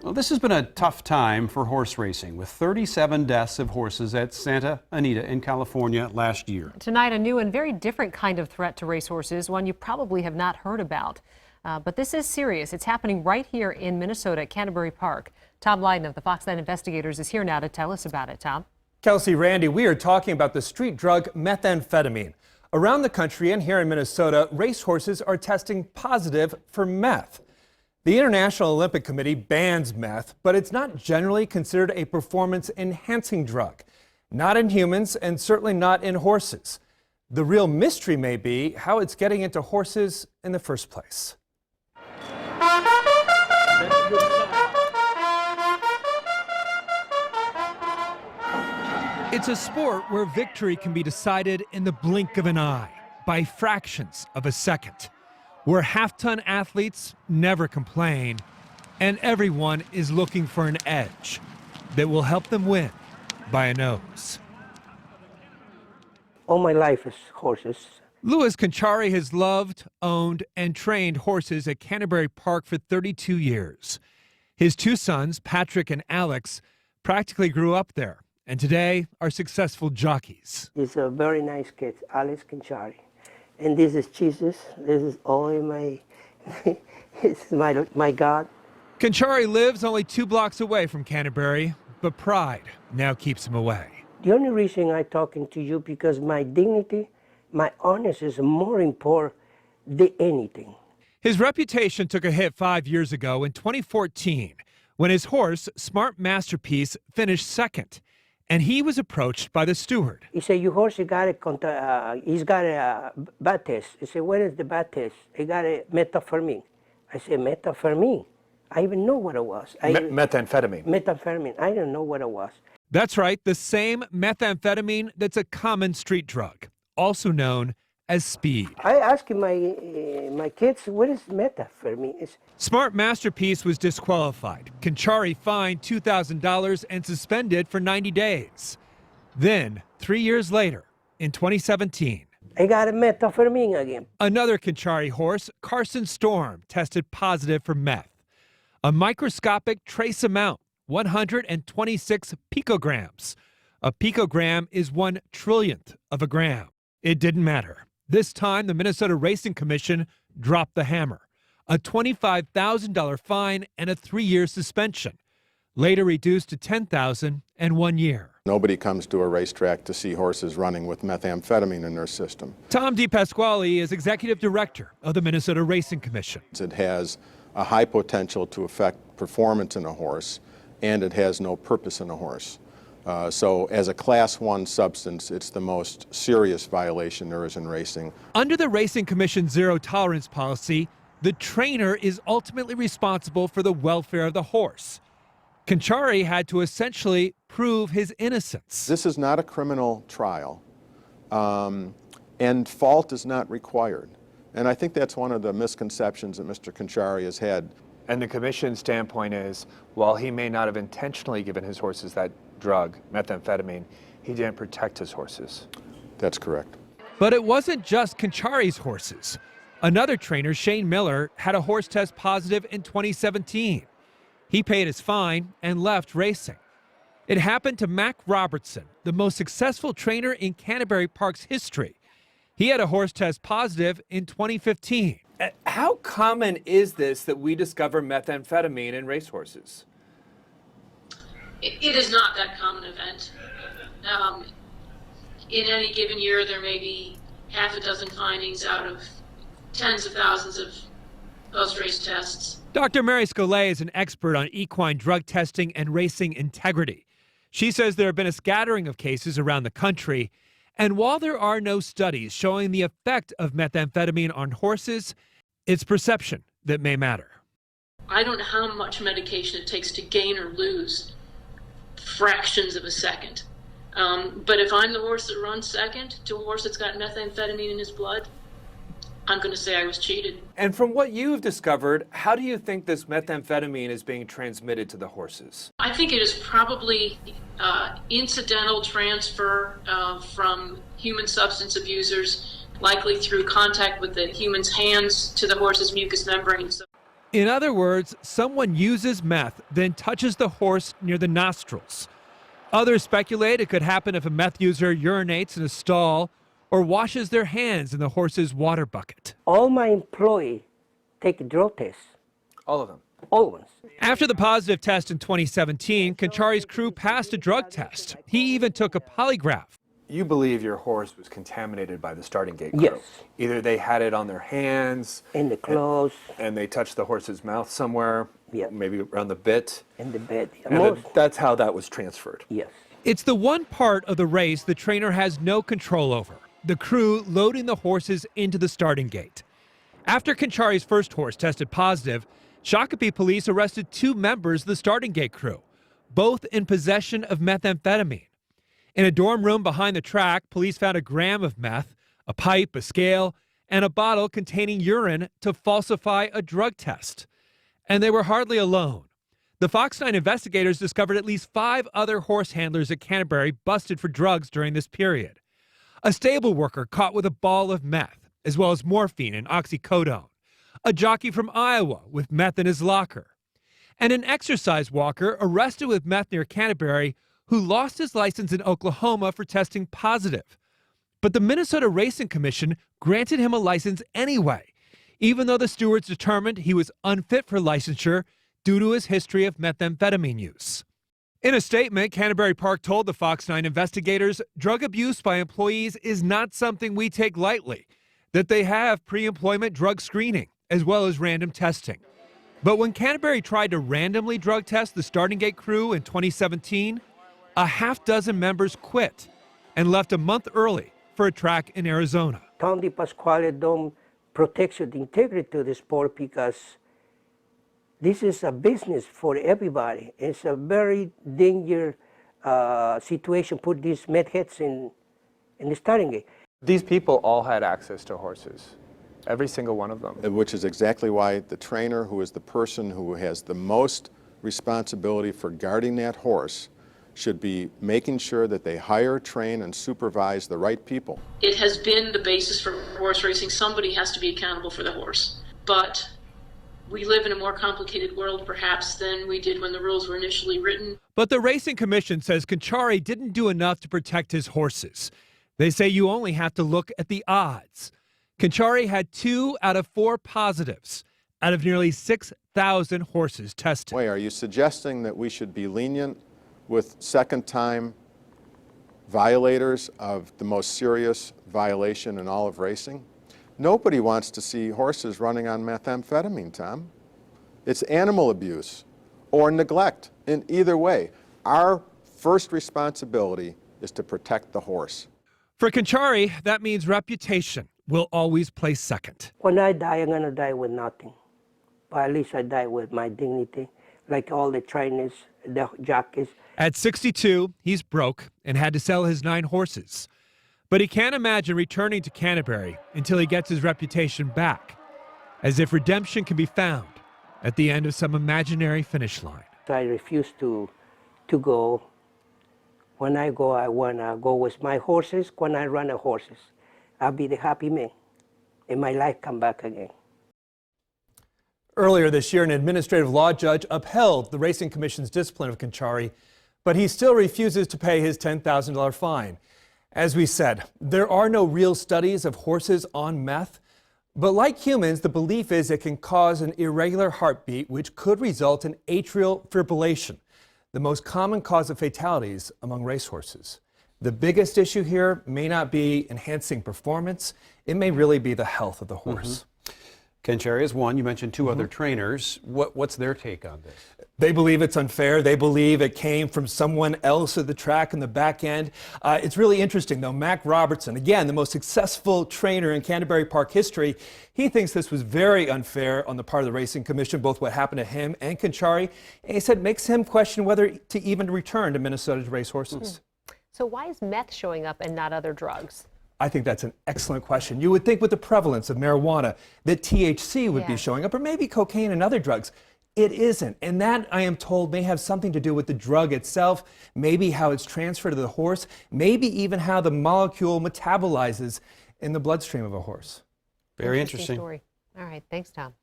Well, this has been a tough time for horse racing, with 37 deaths of horses at Santa Anita in California last year. Tonight, a new and very different kind of threat to racehorses, one you probably have not heard about. But this is serious. It's happening right here in Minnesota at Canterbury Park. Tom Lydon of the Fox 9 Investigators is here now to tell us about it. Tom? Kelsey, Randy, we are talking about the street drug methamphetamine. Around the country and here in Minnesota, racehorses are testing positive for meth. The International Olympic Committee bans meth, but it's not generally considered a performance-enhancing drug. Not in humans and certainly not in horses. The real mystery may be how it's getting into horses in the first place. It's a sport where victory can be decided in the blink of an eye, by fractions of a second, where half-ton athletes never complain, and everyone is looking for an edge that will help them win by a nose. All my life is horses. Louis Conchari has loved, owned, and trained horses at Canterbury Park for 32 years. His two sons, Patrick and Alex, practically grew up there, and today are successful jockeys. He's a very nice kid, Alex Conchari. And this is Jesus. This is only my, it's my God. Conchari lives only 2 blocks away from Canterbury, but pride now keeps him away. The only reason I'm talking to you because my dignity, my honesty is more important than anything. His reputation took a hit 5 years ago in 2014 when his horse, Smart Masterpiece, finished second. And he was approached by the steward. He said, your horse, he's got a bad test. He said, where is the bad test? He got a methamphetamine. I said, methamphetamine? I even know what it was. Methamphetamine. Methamphetamine. I didn't know what it was. That's right, the same methamphetamine that's a common street drug, also known as speed. I asked my kids, what is methamphetamine? Smart Masterpiece was disqualified. Conchari fined $2,000 and suspended for 90 days. Then, 3 years later, in 2017, I got a methamphetamine again. Another Conchari horse, Carson Storm, tested positive for meth. A microscopic trace amount, 126 picograms. A picogram is 1 trillionth of a gram. It didn't matter. This time, the Minnesota Racing Commission dropped the hammer. A $25,000 fine and a 3-year suspension, later reduced to $10,000 and 1 year. Nobody comes to a racetrack to see horses running with methamphetamine in their system. Tom DePasquale is executive director of the Minnesota Racing Commission. It has a high potential to affect performance in a horse, and it has no purpose in a horse. So as a Class 1 substance, it's the most serious violation there is in racing. Under the Racing Commission's zero tolerance policy, the trainer is ultimately responsible for the welfare of the horse. Conchari had to essentially prove his innocence. This is not a criminal trial, and fault is not required. And I think that's one of the misconceptions that Mr. Conchari has had. And the commission's standpoint is, while he may not have intentionally given his horses that drug, methamphetamine, he didn't protect his horses. That's correct. But it wasn't just Conchari's horses. Another trainer, Shane Miller, had a horse test positive in 2017. He paid his fine and left racing. It happened to Mac Robertson, the most successful trainer in Canterbury Park's history. He had a horse test positive in 2015. How common is this that we discover methamphetamine in racehorses? It is not that common event. In any given year, there may be half a dozen findings out of tens of thousands of post-race tests. Dr. Mary Scolay is an expert on equine drug testing and racing integrity. She says there have been a scattering of cases around the country, and while there are no studies showing the effect of methamphetamine on horses, it's perception that may matter. I don't know how much medication it takes to gain or lose fractions of a second. But if I'm the horse that runs second to a horse that's got methamphetamine in his blood, I'm going to say I was cheated. And from what you've discovered, how do you think this methamphetamine is being transmitted to the horses? I think it is probably incidental transfer from human substance abusers, likely through contact with the human's hands to the horse's mucous membranes. In other words, someone uses meth, then touches the horse near the nostrils. Others speculate it could happen if a meth user urinates in a stall or washes their hands in the horse's water bucket. All my employees take drug tests, All of them. all ones. After the positive test in 2017, Canterbury's crew passed a drug test. He even took a polygraph. You believe your horse was contaminated by the starting gate crew? Yes. Either they had it on their hands, In the clothes, and they touched the horse's mouth somewhere, Yeah. maybe around the bit, in the bed. and that's how that was transferred. Yes. It's the one part of the race the trainer has no control over, the crew loading the horses into the starting gate. After Canterbury's first horse tested positive, Shakopee police arrested 2 members of the starting gate crew, both in possession of methamphetamine. In a dorm room behind the track, police found a gram of meth, a pipe, a scale, and a bottle containing urine to falsify a drug test. And they were hardly alone. The Fox 9 investigators discovered at least 5 other horse handlers at Canterbury busted for drugs during this period. A stable worker caught with a ball of meth, as well as morphine and oxycodone. A jockey from Iowa with meth in his locker. And an exercise walker arrested with meth near Canterbury who lost his license in Oklahoma for testing positive. But the Minnesota Racing Commission granted him a license anyway, even though the stewards determined he was unfit for licensure due to his history of methamphetamine use. In a statement, Canterbury Park told the Fox 9 investigators drug abuse by employees is not something we take lightly, that they have pre-employment drug screening as well as random testing. But when Canterbury tried to randomly drug test the starting gate crew in 2017, a half-dozen members quit and left a month early for a track in Arizona. County Pasquale don't protect the integrity of the sport because this is a business for everybody. It's a very dangerous situation. Put these meth heads in the starting gate. These people all had access to horses, every single one of them. Which is exactly why the trainer, who is the person who has the most responsibility for guarding that horse, should be making sure that they hire, train, and supervise the right people. It has been the basis for horse racing. Somebody has to be accountable for the horse. But we live in a more complicated world, perhaps, than we did when the rules were initially written. But the Racing Commission says Canterbury didn't do enough to protect his horses. They say you only have to look at the odds. Canterbury had 2 out of 4 positives out of nearly 6,000 horses tested. Wait, are you suggesting that we should be lenient with second-time violators of the most serious violation in all of racing? Nobody wants to see horses running on methamphetamine, Tom. It's animal abuse or neglect. In either way, our first responsibility is to protect the horse. For Canterbury, that means reputation will always place second. When I die, I'm gonna die with nothing. But at least I die with my dignity, like all the trainers, the jockeys. At 62, he's broke and had to sell his 9 horses. But he can't imagine returning to Canterbury until he gets his reputation back, as if redemption can be found at the end of some imaginary finish line. I refuse to go. When I go, I wanna go with my horses. When I run the horses, I'll be the happy man, and my life come back again. Earlier this year, an administrative law judge upheld the Racing Commission's discipline of Canterbury, but he still refuses to pay his $10,000 fine. As we said, there are no real studies of horses on meth, but like humans, the belief is it can cause an irregular heartbeat, which could result in atrial fibrillation, the most common cause of fatalities among racehorses. The biggest issue here may not be enhancing performance, it may really be the health of the horse. Canterbury is one. You mentioned 2 other trainers. What's their take on this? They believe it's unfair. They believe it came from someone else at the track in the back end. It's really interesting, though. Mac Robertson, again, the most successful trainer in Canterbury Park history, he thinks this was very unfair on the part of the Racing Commission, both what happened to him and Canterbury. And he said it makes him question whether to even return to Minnesota's racehorses. So why is meth showing up and not other drugs? I think that's an excellent question. You would think with the prevalence of marijuana that THC would be showing up, or maybe cocaine and other drugs. It isn't. And that, I am told, may have something to do with the drug itself, maybe how it's transferred to the horse, maybe even how the molecule metabolizes in the bloodstream of a horse. Very interesting. Story. All right. Thanks, Tom.